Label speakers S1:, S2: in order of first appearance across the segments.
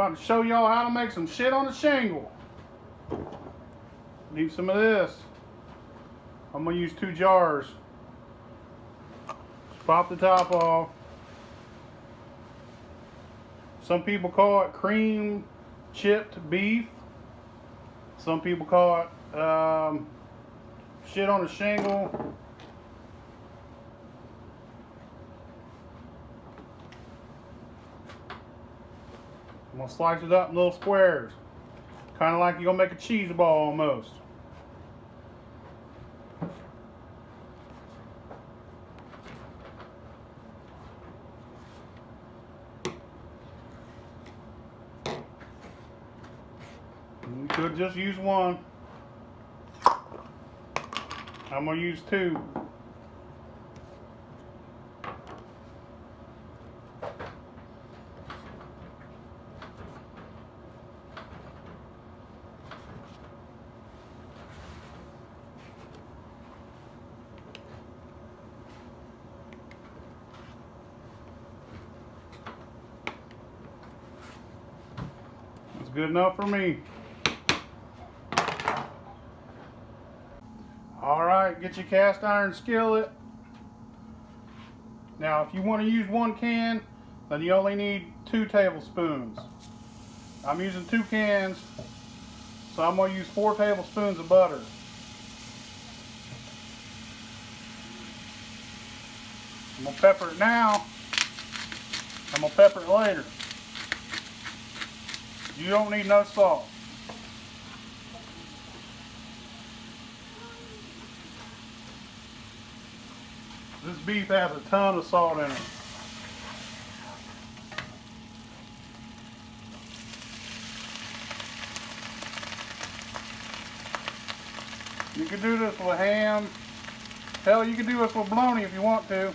S1: About to show y'all how to make some shit on a shingle. Need some of this. I'm gonna use 2 jars. Just pop the top off. Some people call it cream chipped beef. Some people call it shit on a shingle. I'm gonna slice it up in little squares. Kind of like you're gonna make a cheese ball almost. You could just use one. I'm gonna use 2. That's good enough for me. Alright, get your cast iron skillet. Now if you want to use 1 can, then you only need 2 tablespoons. I'm using 2 cans, so I'm going to use 4 tablespoons of butter. I'm going to pepper it now. I'm going to pepper it later. You don't need no salt. This beef has a ton of salt in it. You can do this with ham. Hell, you can do this with bologna if you want to.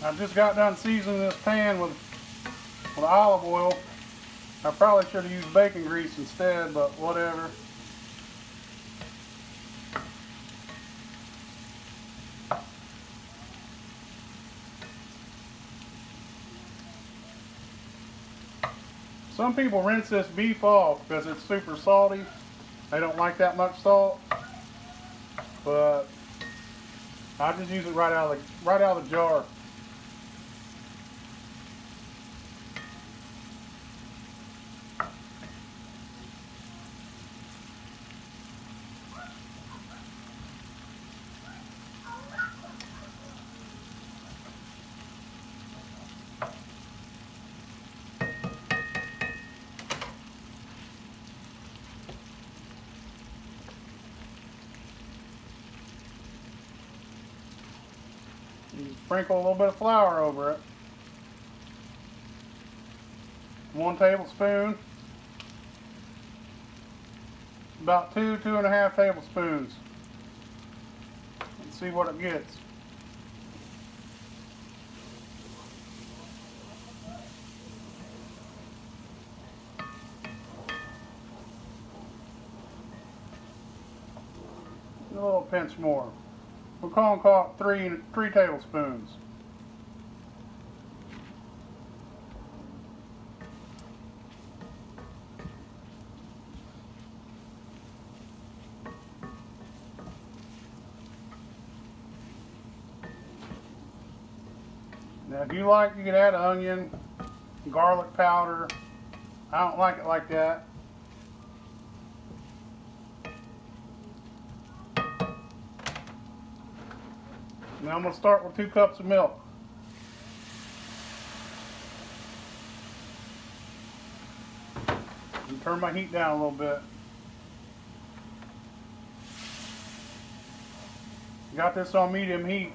S1: I just got done seasoning this pan with olive oil. I probably should have used bacon grease instead, but whatever. Some people rinse this beef off because it's super salty. They don't like that much salt, but I just use it right out of the jar. You sprinkle a little bit of flour over it. 1 tablespoon. About 2.5 tablespoons. Let's see what it gets. A little pinch more. We'll call it 3 tablespoons. Now if you like, you can add onion, garlic powder. I don't like it like that. Now I'm going to start with 2 cups of milk. And turn my heat down a little bit. Got this on medium heat.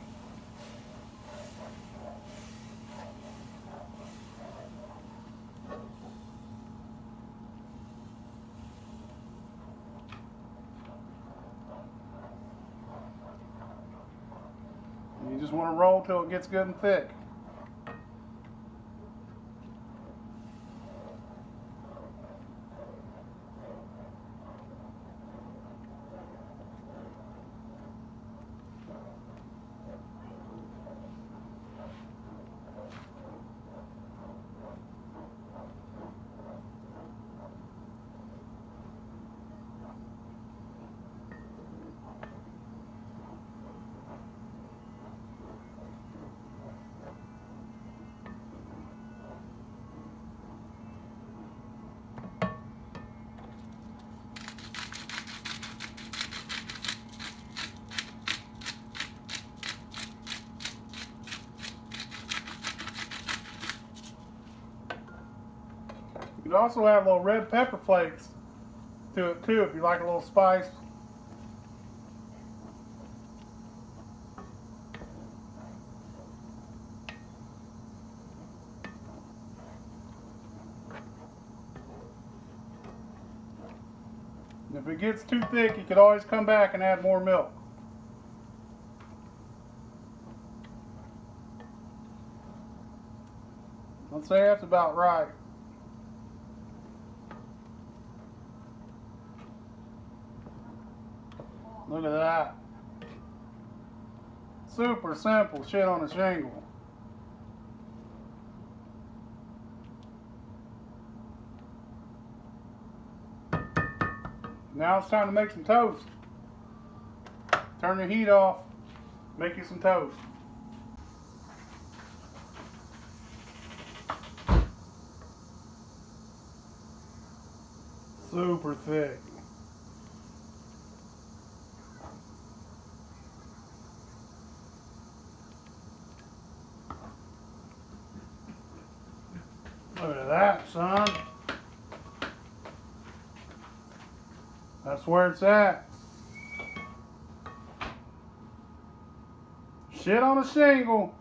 S1: You just want to roll till it gets good and thick. could also add little red pepper flakes to it too if you like a little spice. If it gets too thick, you could always come back and add more milk. I'd say that's about right. Look at that. Super simple shit on a shingle. Now it's time to make some toast. Turn your heat off, make you some toast. Super thick. Look at that, son. That's where it's at. Shit on a shingle.